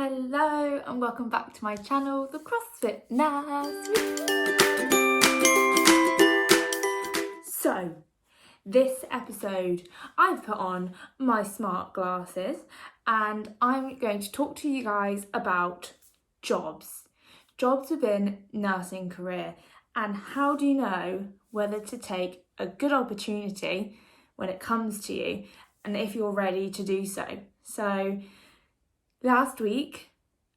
Hello and welcome back to my channel, the CrossFit Nurse. So, this episode I've put on my smart glasses and I'm going to talk to you guys about jobs within nursing career, and how do you know whether to take a good opportunity when it comes to you and if you're ready to do so. So last week,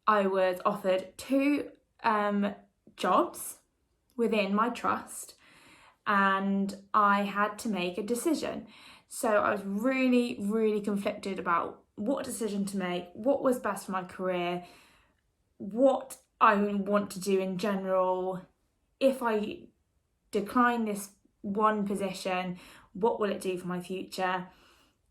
I was offered two jobs within my trust and I had to make a decision. So I was really conflicted about what decision to make, what was best for my career, what I want to do in general. If I decline this one position, what will it do for my future?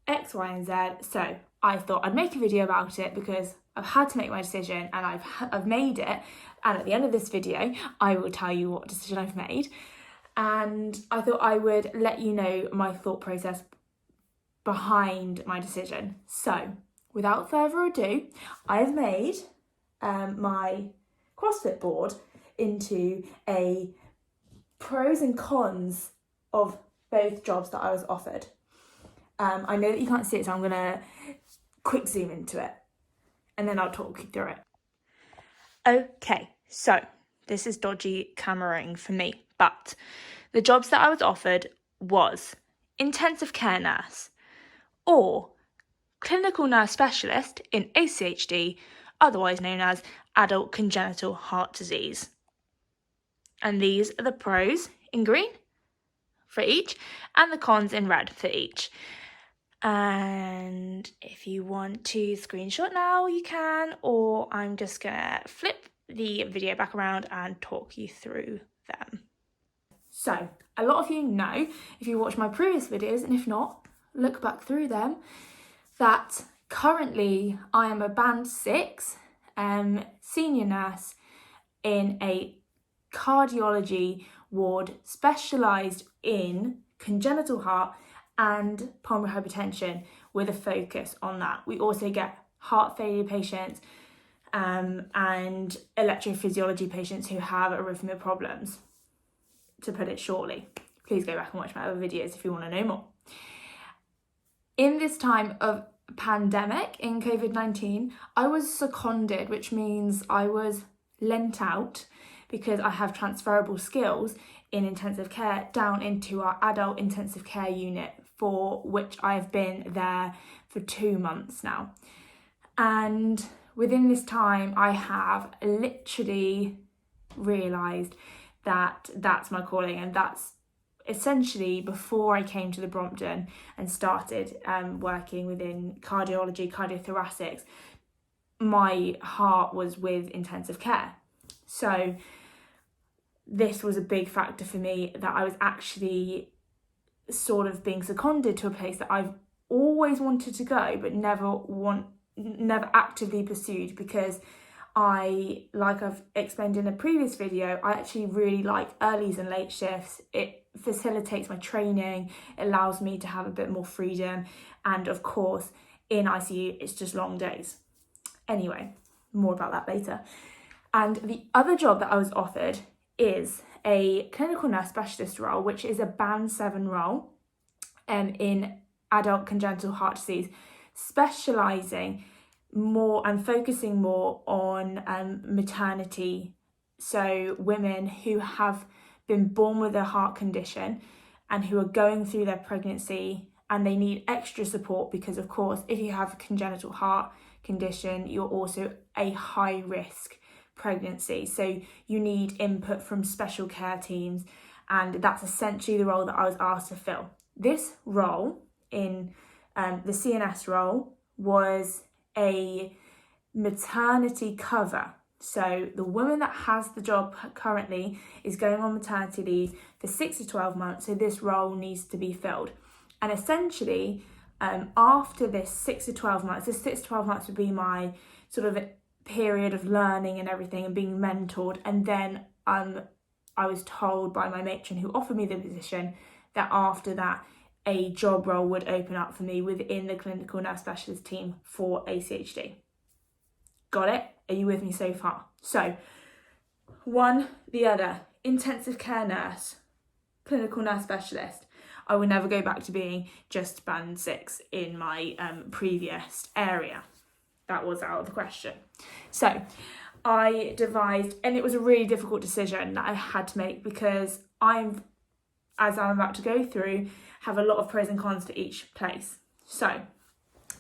X, Y, and Z. So I thought I'd make a video about it because I've had to make my decision and I've made it. And at the end of this video, I will tell you what decision I've made. And I thought I would let you know my thought process behind my decision. So without further ado, I've made my CrossFit board into a pros and cons of both jobs that I was offered. I know that you can't see it, so I'm going to quick zoom into it and then I'll talk you through it. Okay, so this is dodgy cameraing for me, but the jobs that I was offered was intensive care nurse or clinical nurse specialist in ACHD, otherwise known as adult congenital heart disease. And these are the pros in green for each and the cons in red for each. And if you want to screenshot now, you can, or I'm just gonna flip the video back around and talk you through them. So a lot of you know, if you watch my previous videos, and if not, look back through them, that currently I am a band 6 senior nurse in a cardiology ward specialised in congenital heart and pulmonary hypertension with a focus on that. We also get heart failure patients and electrophysiology patients who have arrhythmia problems, to put it shortly. Please go back and watch my other videos if you want to know more. In this time of pandemic in COVID-19, I was seconded, which means I was lent out because I have transferable skills in intensive care down into our adult intensive care unit, for which I've been there for 2 months now. And within this time, I have literally realised that that's my calling, and that's essentially before I came to the Brompton and started working within cardiology, cardiothoracics, my heart was with intensive care. So this was a big factor for me, that I was actually sort of being seconded to a place that I've always wanted to go but never actively pursued, because like I've explained in a previous video, I actually really like earlies and late shifts. It facilitates my training, it allows me to have a bit more freedom, and of course in ICU it's just long days. Anyway, more about that later. And the other job that I was offered is a clinical nurse specialist role, which is a band 7 role in adult congenital heart disease, specialising more and focusing more on maternity. So women who have been born with a heart condition and who are going through their pregnancy and they need extra support, because of course if you have a congenital heart condition, you're also a high risk pregnancy, so you need input from special care teams, and that's essentially the role that I was asked to fill. This role in the CNS role was a maternity cover. So the woman that has the job currently is going on maternity leave for 6 to 12 months, so this role needs to be filled. And essentially after this 6 to 12 months would be my sort of period of learning and everything and being mentored, and then I was told by my matron who offered me the position that after that a job role would open up for me within the clinical nurse specialist team for ACHD. Got it? Are you with me so far? So, one, the other, intensive care nurse, clinical nurse specialist. I will never go back to being just band 6 in my previous area. That was out of the question. So I devised, and it was a really difficult decision that I had to make because as I'm about to go through, have a lot of pros and cons to each place. So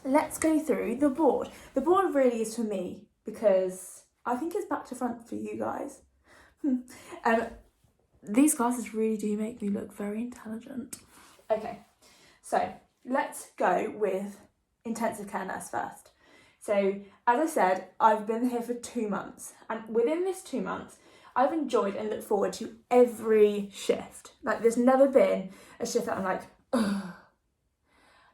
let's go through the board. The board really is for me because I think it's back to front for you guys. These glasses really do make me look very intelligent. Okay, so let's go with intensive care nurse first. So as I said, I've been here for 2 months, and within this 2 months, I've enjoyed and looked forward to every shift. Like, there's never been a shift that I'm like, ugh.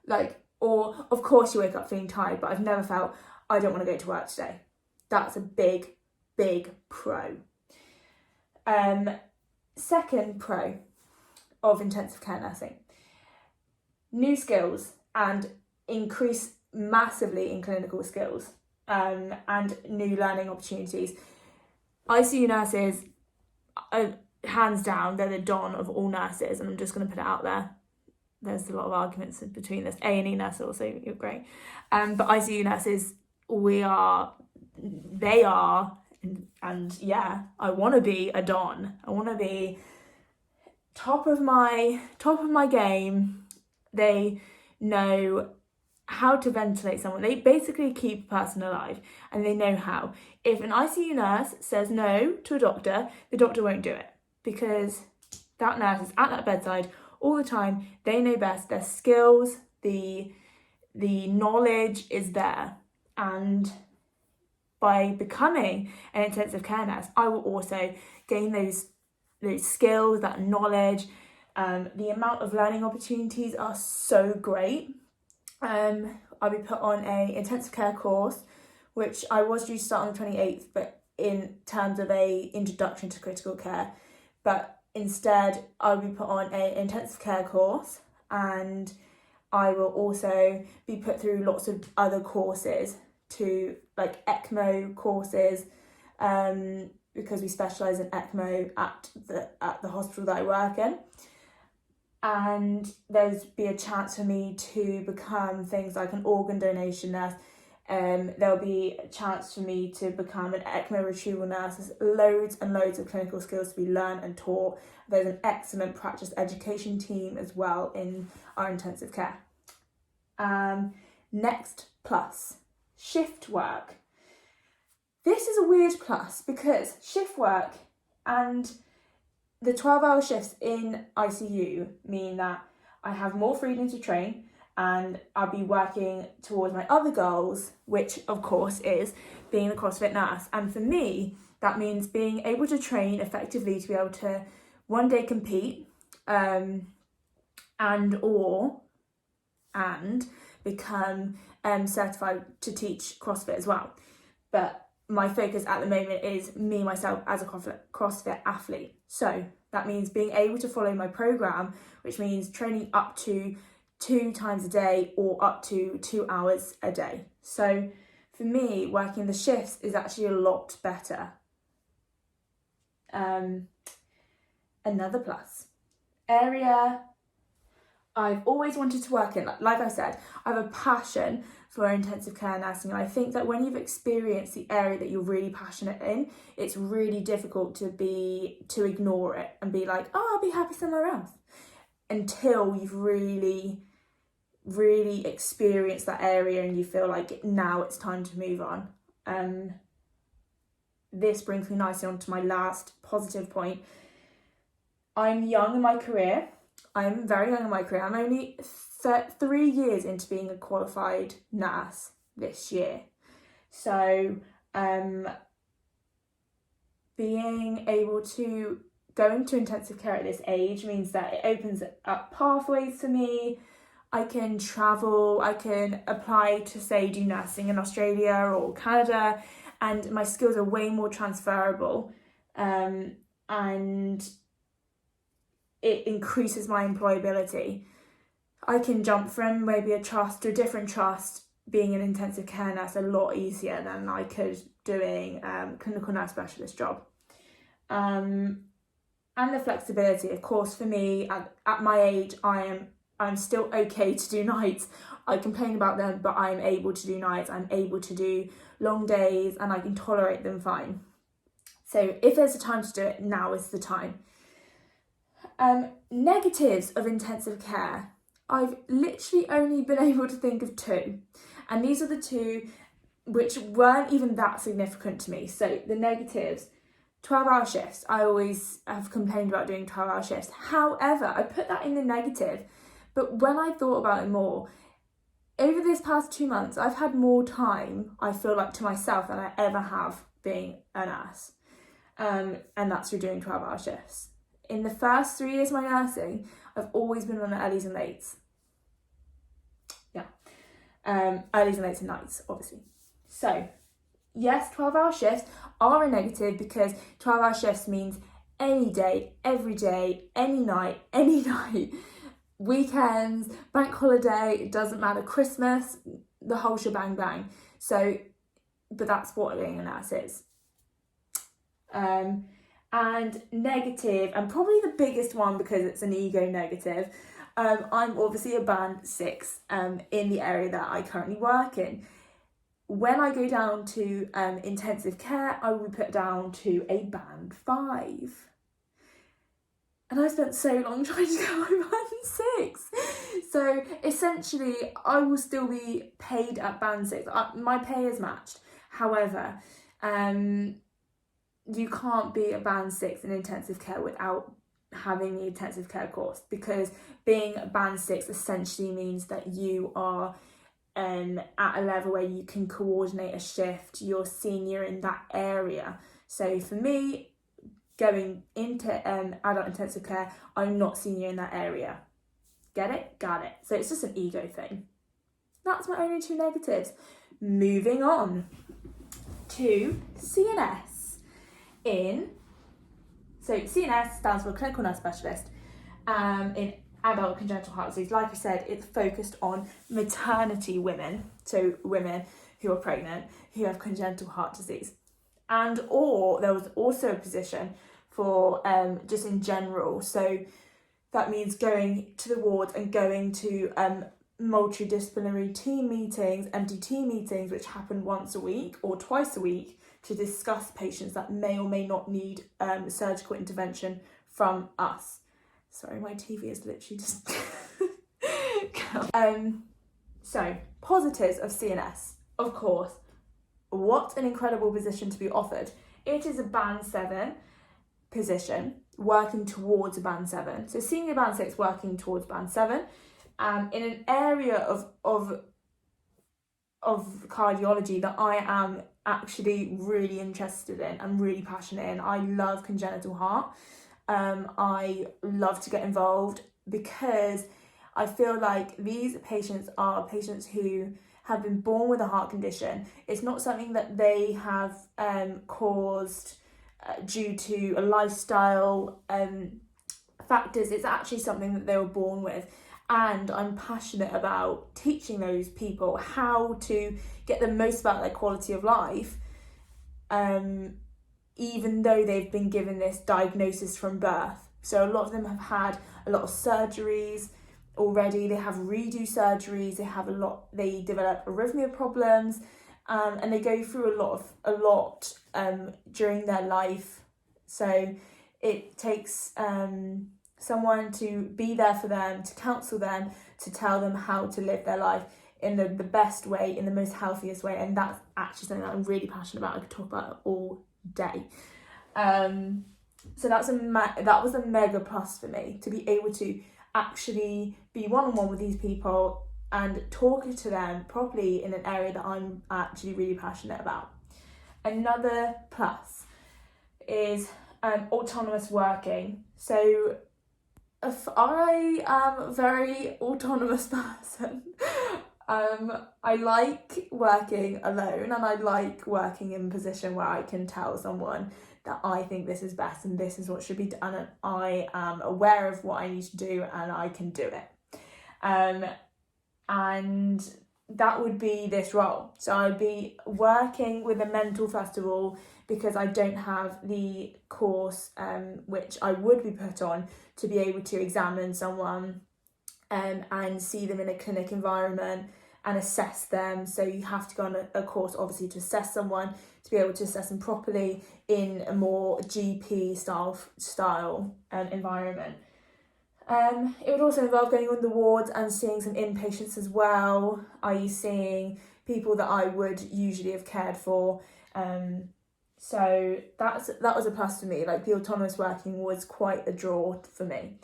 Like, or of course you wake up feeling tired, but I've never felt, I don't want to go to work today. That's a big, big pro. Second pro of intensive care nursing, new skills and increase massively in clinical skills, and new learning opportunities. ICU nurses, hands down, they're the dawn of all nurses, and I'm just going to put it out there. There's a lot of arguments between this. A&E nurses also, you're great. But ICU nurses, they are, and yeah, I want to be a don. I want to be top of my game. They know how to ventilate someone. They basically keep a person alive, and they know how. If an ICU nurse says no to a doctor, the doctor won't do it because that nurse is at that bedside all the time. They know best. Their skills, the knowledge is there, and by becoming an intensive care nurse, I will also gain those skills, that knowledge. The amount of learning opportunities are so great. I'll be put on a intensive care course, which I was due to start on the 28th, but in terms of a introduction to critical care. But instead, I'll be put on a intensive care course, and I will also be put through lots of other courses to, like, ECMO courses, because we specialise in ECMO at the hospital that I work in. And there's be a chance for me to become things like an organ donation nurse. There'll be a chance for me to become an ECMO retrieval nurse. There's loads and loads of clinical skills to be learned and taught. There's an excellent practice education team as well in our intensive care. Next plus, shift work. This is a weird plus because shift work and the 12-hour shifts in ICU mean that I have more freedom to train, and I'll be working towards my other goals, which of course is being a CrossFit nurse. And for me, that means being able to train effectively to be able to one day compete, and become certified to teach CrossFit as well. But my focus at the moment is myself as a CrossFit athlete. So that means being able to follow my program, which means training up to 2 times a day or up to 2 hours a day. So for me, working the shifts is actually a lot better. Another plus. Area I've always wanted to work in. Like I said, I have a passion for intensive care nursing, and I think that when you've experienced the area that you're really passionate in, it's really difficult to ignore it and be like, oh, I'll be happy somewhere else, until you've really, really experienced that area and you feel like now it's time to move on. This brings me nicely on to my last positive point. I'm young in my career. I'm very young in my career. I'm only 3 years into being a qualified nurse this year. So being able to go into intensive care at this age means that it opens up pathways for me. I can travel, I can apply to, say, do nursing in Australia or Canada, and my skills are way more transferable, and it increases my employability. I can jump from maybe a trust to a different trust being an intensive care nurse a lot easier than I could doing clinical nurse specialist job. And the flexibility, of course, for me at my age, I'm still okay to do nights. I complain about them, but I'm able to do nights. I'm able to do long days, and I can tolerate them fine. So if there's a time to do it, now is the time. Negatives of intensive care. I've literally only been able to think of 2. And these are the 2 which weren't even that significant to me. So the negatives, 12-hour shifts. I always have complained about doing 12-hour shifts. However, I put that in the negative. But when I thought about it more, over this past 2 months, I've had more time, I feel like, to myself than I ever have being a nurse. And that's through doing 12-hour shifts. In the first 3 years of my nursing, I've always been on earlies and lates. Yeah. Earlies and lates and nights, obviously. So, yes, 12-hour shifts are a negative because 12-hour shifts means any day, every day, any night, weekends, bank holiday, it doesn't matter, Christmas, the whole shebang bang. So, but that's what being a nurse is. And negative, and probably the biggest one because it's an ego negative, I'm obviously a band 6 in the area that I currently work in. When I go down to intensive care, I will be put down to a band 5. And I spent so long trying to get my band 6. So essentially, I will still be paid at band 6. My pay is matched. However, you can't be a band 6 in intensive care without having the intensive care course, because being a band 6 essentially means that you are at a level where you can coordinate a shift, you're senior in that area. So for me, going into adult intensive care, I'm not senior in that area. Get it? Got it. So it's just an ego thing. That's my only 2 negatives. Moving on to CNS. So CNS stands for Clinical Nurse Specialist in adult congenital heart disease. Like I said, it's focused on maternity women, so women who are pregnant who have congenital heart disease. Or there was also a position for just in general, so that means going to the wards and going to multidisciplinary team meetings, MDT meetings, which happen once a week or twice a week, to discuss patients that may or may not need surgical intervention from us. Sorry, my TV is literally just... So, positives of CNS. Of course, what an incredible position to be offered. It is a band 7 position working towards a band 7. So senior band 6 working towards band 7 in an area of cardiology that I am actually really interested in and really passionate in. I love congenital heart. I love to get involved because I feel like these patients are patients who have been born with a heart condition. It's not something that they have caused due to a lifestyle factors. It's actually something that they were born with. And I'm passionate about teaching those people how to get the most about their quality of life, even though they've been given this diagnosis from birth. So a lot of them have had a lot of surgeries already. They have redo surgeries. They develop arrhythmia problems, and they go through a lot during their life. So it takes someone to be there for them, to counsel them, to tell them how to live their life in the best way, in the most healthiest way. And that's actually something that I'm really passionate about. I could talk about it all day. So that was a mega plus for me, to be able to actually be one-on-one with these people and talk to them properly in an area that I'm actually really passionate about. Another plus is autonomous working. So if I am a very autonomous person. I like working alone, and I like working in a position where I can tell someone that I think this is best and this is what should be done, and I am aware of what I need to do and I can do it. And that would be this role. So I'd be working with a mental festival because I don't have the course which I would be put on to be able to examine someone and see them in a clinic environment and assess them. So you have to go on a course obviously to assess someone, to be able to assess them properly in a more GP style environment. It would also involve going on the wards and seeing some inpatients as well, i.e. seeing people that I would usually have cared for. So that was a plus for me. Like, the autonomous working was quite a draw for me.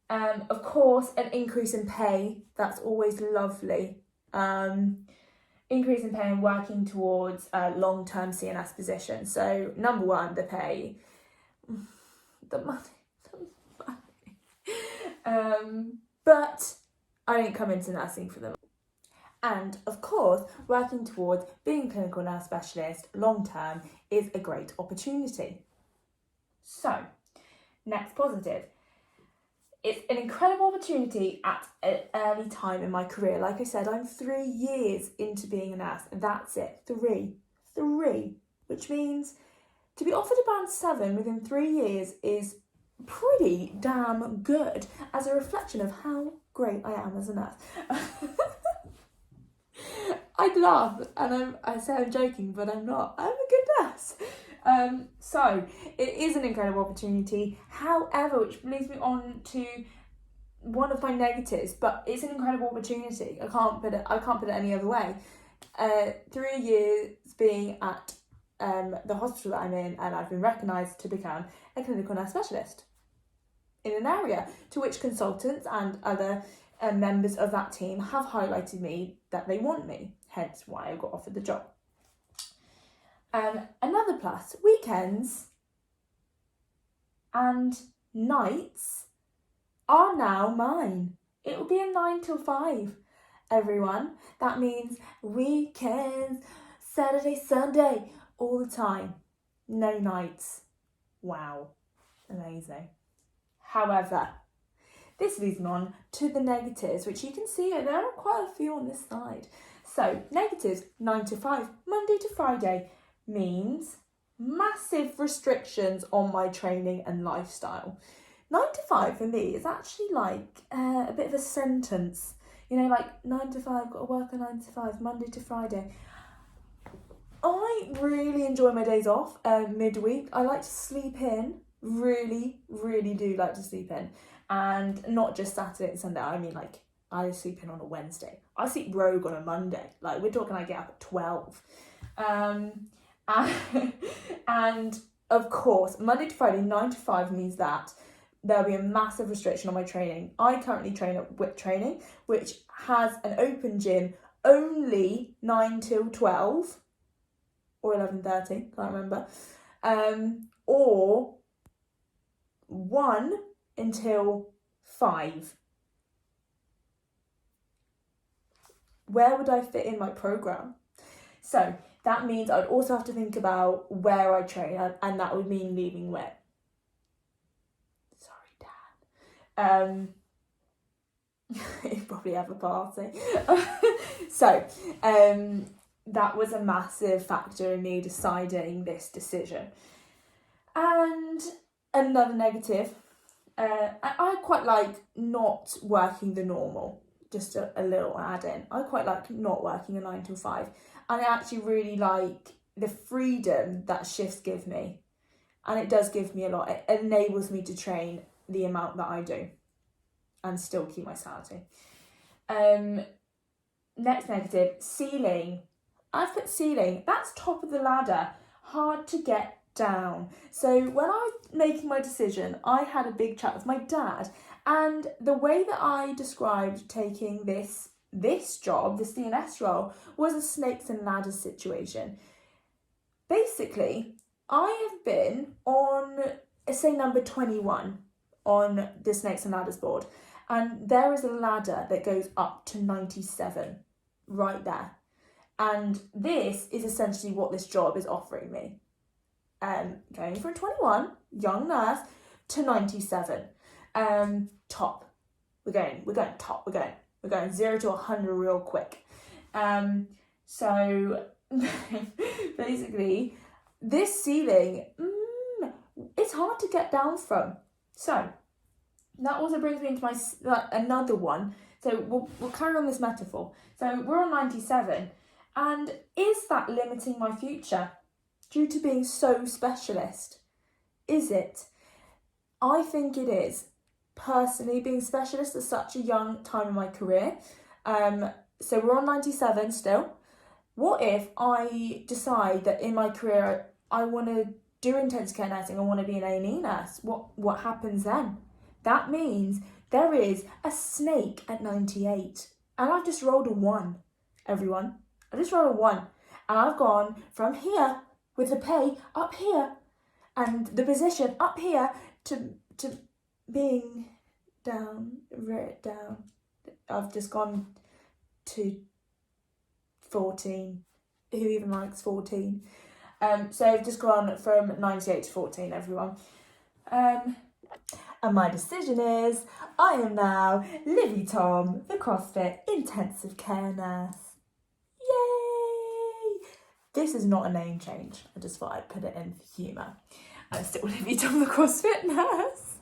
Of course, an increase in pay, that's always lovely. Increase in pay and working towards a long-term CNS position. So number one, the pay, the money. But I didn't come into nursing for them. And of course, working towards being a clinical nurse specialist long-term is a great opportunity. So, next positive. It's an incredible opportunity at an early time in my career. Like I said, I'm 3 years into being a nurse. That's it, three. Which means to be offered a band 7 within 3 years is pretty damn good, as a reflection of how great I am as a nurse. I'd laugh, and I say I'm joking, but I'm not. I'm a good nurse. So it is an incredible opportunity. However, which leads me on to one of my negatives, but it's an incredible opportunity. I can't put it any other way. 3 years being at the hospital that I'm in, and I've been recognised to become a clinical nurse specialist in an area to which consultants and other members of that team have highlighted me that they want me, hence why I got offered the job. Another plus, weekends and nights are now mine. It will be a 9 till 5, everyone. That means weekends, Saturday, Sunday, all the time. No nights. Wow, amazing. However, this leads me on to the negatives, which you can see there are quite a few on this side. So, negatives, 9 to 5, Monday to Friday, means massive restrictions on my training and lifestyle. 9 to 5 for me is actually like a bit of a sentence. You know, like 9 to 5, got to work on 9 to 5, Monday to Friday. I really enjoy my days off midweek. I like to sleep in. Really do like to sleep in, and not just Saturday and Sunday. I mean, like, I sleep in on a Wednesday. I sleep rogue on a Monday. Like, we're talking I get up at 12. And of course, Monday to Friday, 9 to 5 means that there'll be a massive restriction on my training. I currently train at WIT Training, which has an open gym only 9 till 12 or 11:30, can't remember, or 1 until 5. Where would I fit in my program? So that means I'd also have to think about where I train, and that would mean leaving WIT. Sorry, Dad. You probably have a party. So that was a massive factor in me deciding this decision. And another negative, I quite like not working the normal. Just a little add-in. I quite like not working a 9 till 5. And I actually really like the freedom that shifts give me. And it does give me a lot. It enables me to train the amount that I do and still keep my sanity. Next negative, ceiling. I've put ceiling. That's top of the ladder. Hard to get down. So when I was making my decision, I had a big chat with my dad, and the way that I described taking this job, the CNS role, was a snakes and ladders situation. Basically, I have been on, say, number 21 on the snakes and ladders board, and there is a ladder that goes up to 97 right there. And this is essentially what this job is offering me. Going from 21, young nurse, to 97. Top. We're going top. We're going 0 to 100 real quick. So basically, this ceiling, it's hard to get down from. So that also brings me into my another one. So we'll carry on this metaphor. So we're on 97, and is that limiting my future due to being so specialist? Is it? I think it is. Personally, being specialist at such a young time in my career. So we're on 97 still. What if I decide that in my career I want to do intensive care nursing, I want to be an A&E nurse? What happens then? That means there is a snake at 98. And I've just rolled a 1, everyone. I just rolled a 1. And I've gone from here with the pay up here and the position up here to being down, right down. I've just gone to 14. Who even likes 14? So I've just gone from 98 to 14, everyone. And my decision is I am now Livy Tom, the CrossFit Intensive Care Nurse. Yay! This is not a name change. I just thought I'd put it in for humour. I'm still Livy Tom, the CrossFit Nurse.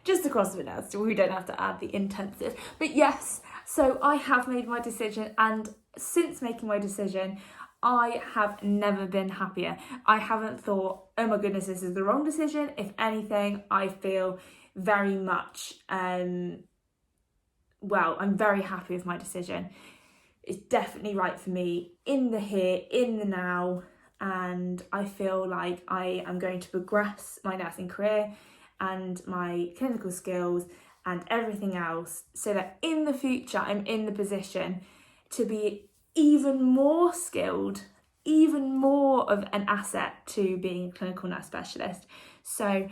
Just the CrossFit Nurse, so we don't have to add the intensive. But yes, so I have made my decision, and since making my decision, I have never been happier. I haven't thought, oh my goodness, this is the wrong decision. If anything, I feel very much, I'm very happy with my decision. It's definitely right for me in the here, in the now, and I feel like I am going to progress my nursing career and my clinical skills and everything else so that in the future I'm in the position to be even more skilled, even more of an asset to being a clinical nurse specialist. So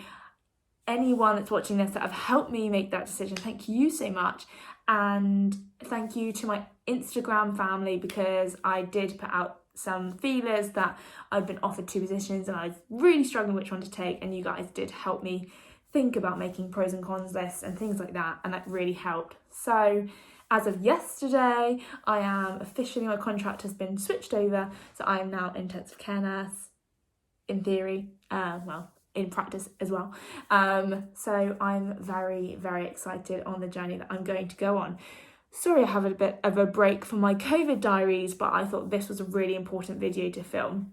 anyone that's watching this that have helped me make that decision, thank you so much. And thank you to my Instagram family, because I did put out some feelers that I've been offered 2 positions and I was really struggling which one to take, and you guys did help me think about making pros and cons lists and things like that, and that really helped. So as of yesterday, I am officially, my contract has been switched over, so I am now intensive care nurse in theory, in practice as well. So I'm very, very excited on the journey that I'm going to go on. Sorry I have a bit of a break from my COVID diaries, but I thought this was a really important video to film.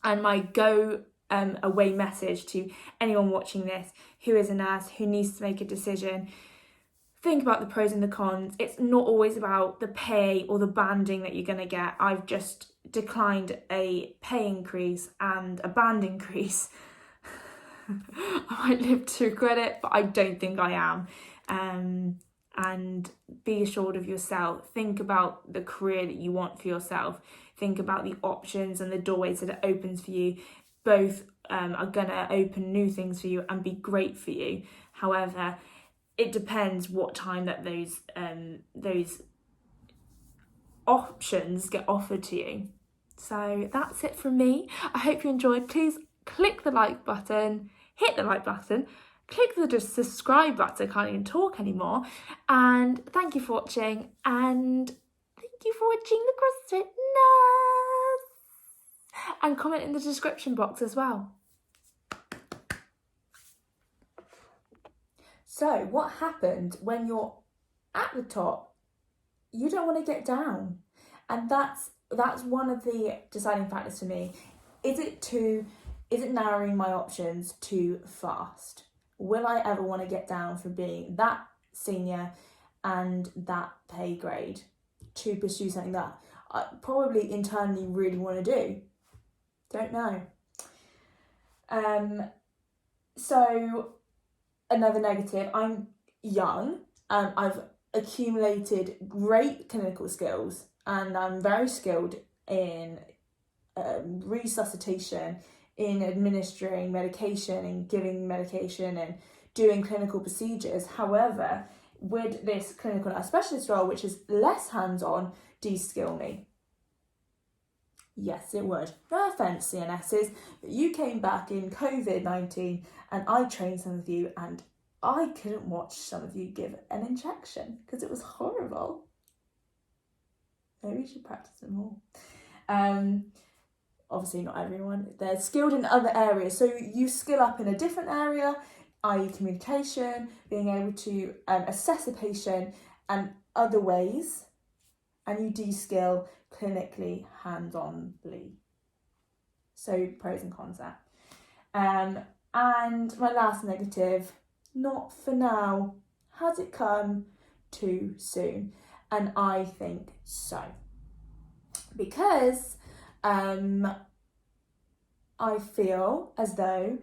And my away message to anyone watching this who is a nurse, who needs to make a decision: think about the pros and the cons. It's not always about the pay or the banding that you're going to get. I've just declined a pay increase and a band increase. I might live to regret it, but I don't think I am. And be assured of yourself. Think about the career that you want for yourself. Think about the options and the doorways that it opens for you. Both are going to open new things for you and be great for you. However, it depends what time that those options get offered to you. So that's it from me. I hope you enjoyed. Please click the like button, hit the like button, click the subscribe button. I can't even talk anymore. And thank you for watching, and thank you for watching the CrossFit Nurse. And comment in the description box as well. So what happened when you're at the top? You don't want to get down, and that's one of the deciding factors for me. Is it narrowing my options too fast? Will I ever want to get down from being that senior and that pay grade to pursue something that I probably internally really want to do? Don't know. So another negative, I'm young, I've accumulated great clinical skills, and I'm very skilled in resuscitation, in administering medication and giving medication and doing clinical procedures. However, would this clinical nurse specialist role, which is less hands-on, de-skill me? Yes, it would. No offence, CNSs, but you came back in COVID-19 and I trained some of you, and I couldn't watch some of you give an injection because it was horrible. Maybe you should practice it more. Obviously not everyone. They're skilled in other areas. So you skill up in a different area, i.e. communication, being able to assess a patient and other ways, and you de-skill clinically, hands-only. So pros and cons there. And my last negative, not for now. Has it come too soon? And I think so. Because I feel as though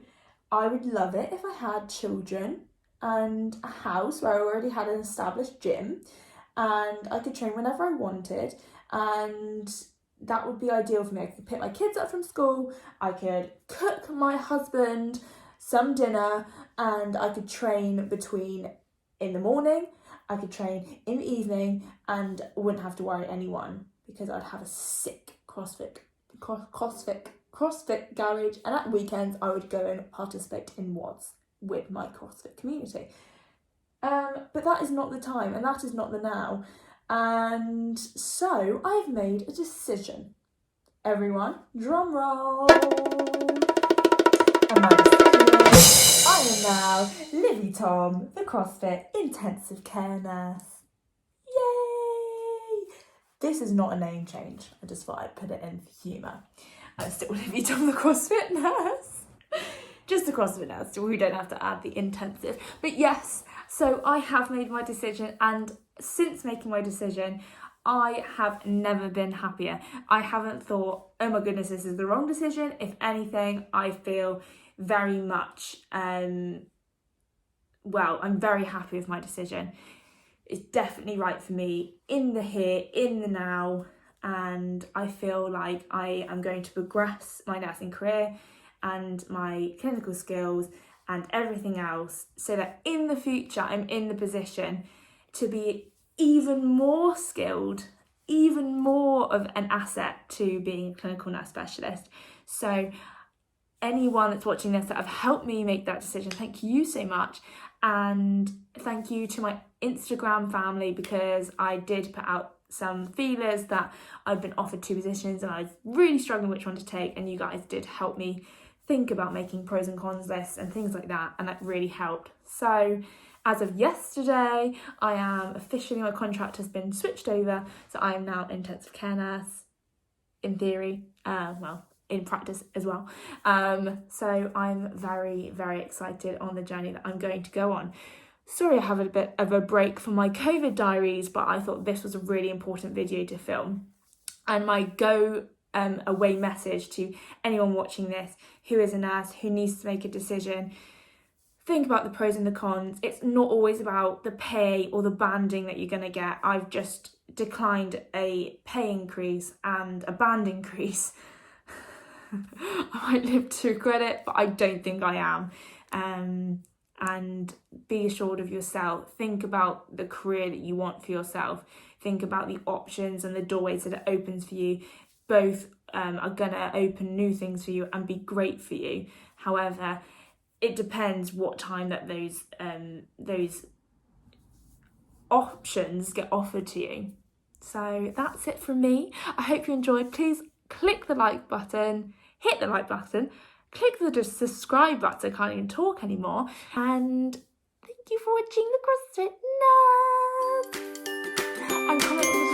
I would love it if I had children and a house where I already had an established gym and I could train whenever I wanted, and that would be ideal for me. I could pick my kids up from school, I could cook my husband some dinner, and I could train between in the morning, I could train in the evening, and wouldn't have to worry anyone because I'd have a sick CrossFit garage, and at weekends I would go and participate in WODs with my CrossFit community. But that is not the time, and that is not the now. And so I have made a decision. Everyone, drum roll. And my decision is I am now Livy Tom, the CrossFit intensive care nurse. Yay! This is not a name change. I just thought I'd put it in for humour. I'm still Livy Tom, the CrossFit nurse. Just the CrossFit nurse, so we don't have to add the intensive. But yes, so I have made my decision, and since making my decision, I have never been happier. I haven't thought, oh my goodness, this is the wrong decision. If anything, I feel very much, I'm very happy with my decision. It's definitely right for me in the here, in the now, and I feel like I am going to progress my nursing career and my clinical skills and everything else so that in the future I'm in the position to be even more skilled, even more of an asset to being a clinical nurse specialist. So anyone that's watching this that have helped me make that decision, thank you so much. And thank you to my Instagram family, because I did put out some feelers that I've been offered 2 positions and I was really struggling which one to take, and you guys did help me think about making pros and cons lists and things like that, and that really helped. So as of yesterday, I am officially, my contract has been switched over, so I am now intensive care nurse in theory, in practice as well. So I'm very, very excited on the journey that I'm going to go on. Sorry I have a bit of a break from my COVID diaries, but I thought this was a really important video to film. And my away message to anyone watching this who is a nurse, who needs to make a decision: think about the pros and the cons. It's not always about the pay or the banding that you're going to get. I've just declined a pay increase and a band increase. I might live to regret it, but I don't think I am. And be assured of yourself. Think about the career that you want for yourself. Think about the options and the doorways that it opens for you. Both are going to open new things for you and be great for you. However, it depends what time that those options get offered to you. So that's it from me. I hope you enjoyed. Please click the like button, hit the like button, click the subscribe button, I can't even talk anymore. And thank you for watching the CrossFit Nurse. And comment